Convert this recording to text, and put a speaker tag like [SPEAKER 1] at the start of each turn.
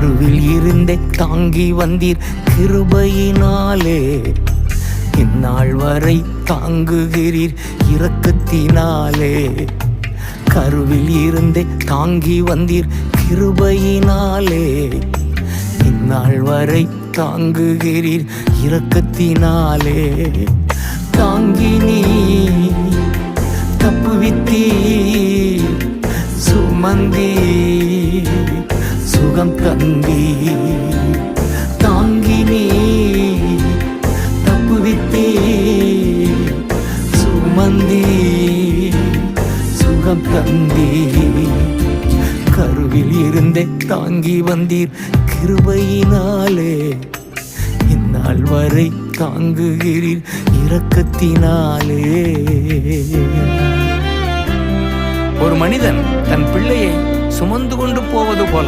[SPEAKER 1] கருவில் இருந்தே தாங்கி வந்தீர் கிருபையினாலே. இந்நாள் வரை தாங்குகிறீர் இரக்கத்தினாலே. கருவில் இருந்தே தாங்கி வந்தீர் கிருபையினாலே. இந்நாள் வரை தாங்குகிறீர் இரக்கத்தினாலே. தாங்கி நீ தப்புவித்தீ சுமந்தி சுகம் தந்தி. தாங்கி நீ தப்புவித்தீ சுமந்தி சுகம் தந்தி. கருவில் இருந்தே தாங்கி வந்தீர் கிருபையினாலே. இந்நாள் வரை தாங்குகிறீர் இரக்கத்தினாலே. ஒரு மனிதன் தன் பிள்ளையை சுமந்து கொண்டு போவது போல